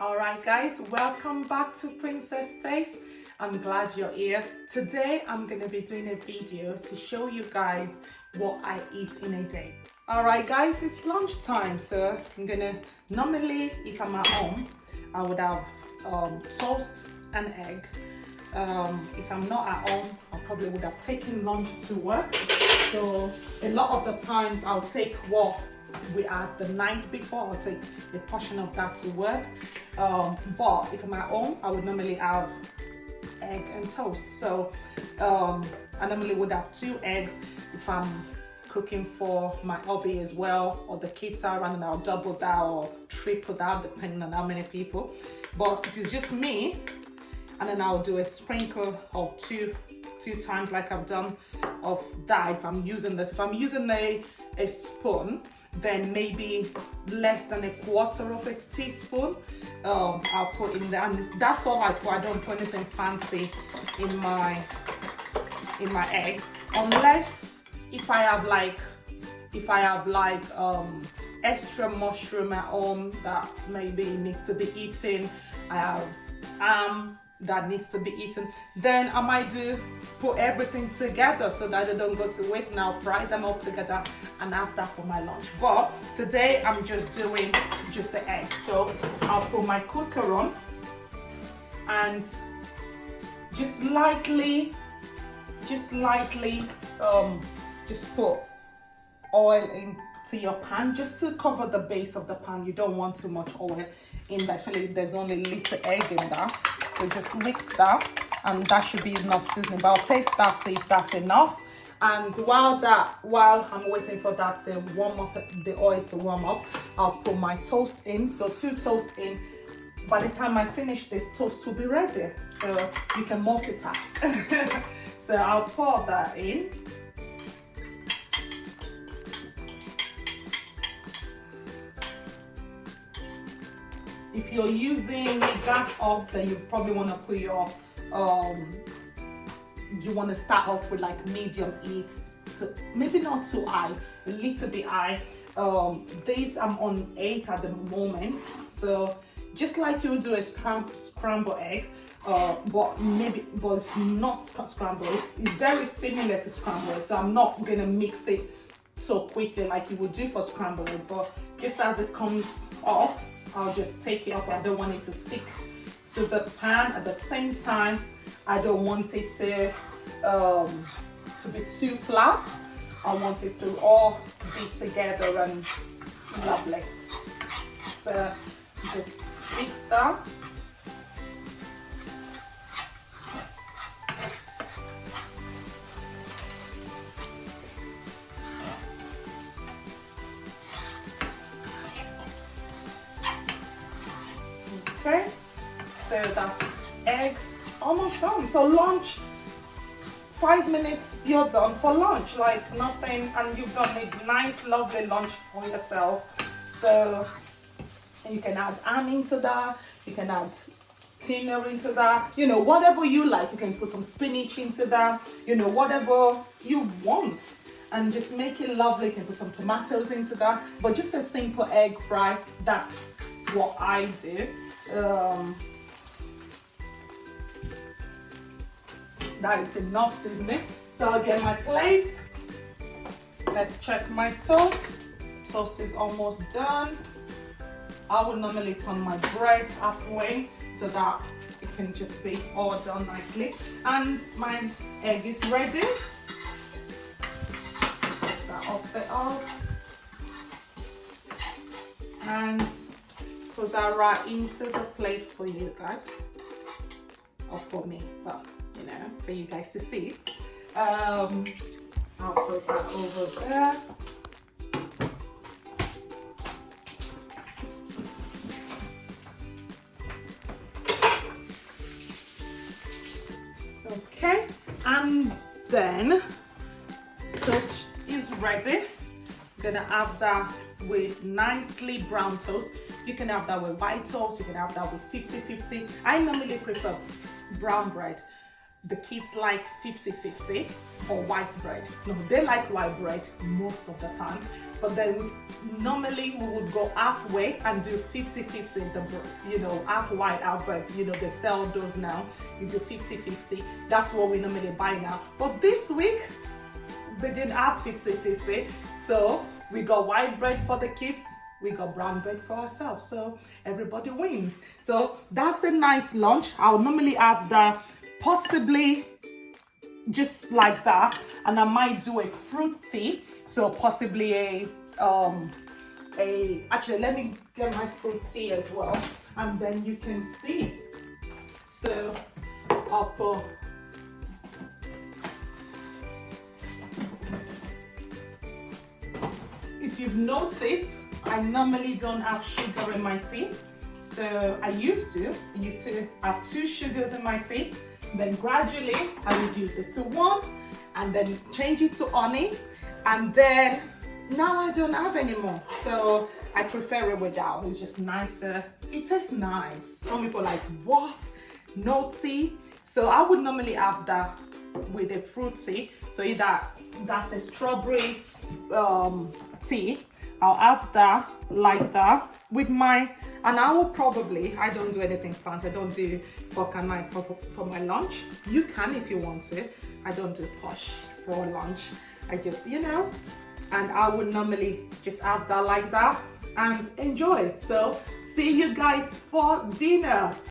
Alright guys, welcome back to Princess Taste. I'm glad you're here. Today I'm going to be doing a video to show you guys what I eat in a day. Alright guys, it's lunchtime, so I'm gonna, normally if I'm at home, I would have toast and egg. If I'm not at home, I probably would have taken lunch to work. So a lot of the times I'll take what we had the night before, I'll take a portion of that to work. But if I'm at home, I would normally have egg and toast. So I normally would have 2 eggs if I'm cooking for my hubby as well, or the kids are around, and I'll double that or triple that depending on how many people. But if it's just me, and then I'll do a sprinkle of two times like I've done of that. If I'm using this, if I'm using a spoon, then maybe less than 1/4 of a teaspoon I'll put in there, and that's all I put. I don't put anything fancy in my egg, unless if I have like extra mushroom at home that maybe needs to be eaten. I have that needs to be eaten, then I might put everything together so that they don't go to waste, and I'll fry them all together and have that for my lunch. But today I'm just doing just the egg, so I'll put my cooker on and just lightly just put oil into your pan just to cover the base of the pan. You don't want too much oil in that, especially if there's only a little egg in there. So just mix that, and that should be enough seasoning. But I'll taste that, see if that's enough. And while I'm waiting for that to warm up, the oil to warm up, I'll put my toast in. So 2 toasts in. By the time I finish this, toast will be ready. So you can multitask. So I'll pour that in. If you're using gas off, then you probably want to put your you want to start off with like medium heat, so maybe not too high, a little bit high. This I'm on 8 at the moment, so just like you do a scrambled egg, but it's not scrambled. It's very similar to scrambled, so I'm not gonna mix it so quickly like you would do for scrambled egg. But just as it comes up, I'll just take it up. I don't want it to stick to the pan. At the same time, I don't want it to be too flat. I want it to all be together and lovely. So just mix that. Okay, so that's egg almost done. So lunch, 5 minutes, you're done for lunch, like nothing, and you've done a nice lovely lunch for yourself. So you can add ham into that, you can add tuna into that, you know, whatever you like. You can put some spinach into that, you know, whatever you want, and just make it lovely. You can put some tomatoes into that, but just a simple egg fry, that's what I do. That is enough seasoning. So I'll get my plate. Let's check my toast. Toast is almost done. I would normally turn my bread halfway so that it can just be all done nicely. And my egg is ready. Take that off the off. And put that right into the plate for you guys, or for me, but you know, for you guys to see. I'll put that over there. Okay, and then toast is ready. I'm gonna have that with nicely brown toast. You can have that with white toast, you can have that with 50-50. I normally prefer brown bread. the kids like 50-50 or white bread. No, they like white bread most of the time, but then normally we would go halfway and do 50-50, half white, half bread. They sell those now. You do 50-50. That's what we normally buy now. But this week, they didn't have 50-50, so we got white bread for the kids, we got brown bread for ourselves, so everybody wins. So that's a nice lunch. I'll normally have that, possibly just like that, and I might do a fruit tea, so possibly actually let me get my fruit tea as well, and then you can see. So I'll put if you've noticed, I normally don't have sugar in my tea. So I used to have 2 sugars in my tea. Then gradually I reduced it to 1 and then change it to honey. And then now I don't have any more. So I prefer it without. It's just nicer. It tastes nice. Some people are like, what? No tea? So I would normally have that with a fruit tea. So either that's a strawberry tea, I'll have that like that with my, and I will probably, I don't do anything fancy. I don't do fork and knife for my lunch. You can if you want to. I don't do posh for lunch. I just, and I would normally just have that like that and enjoy. So see you guys for dinner.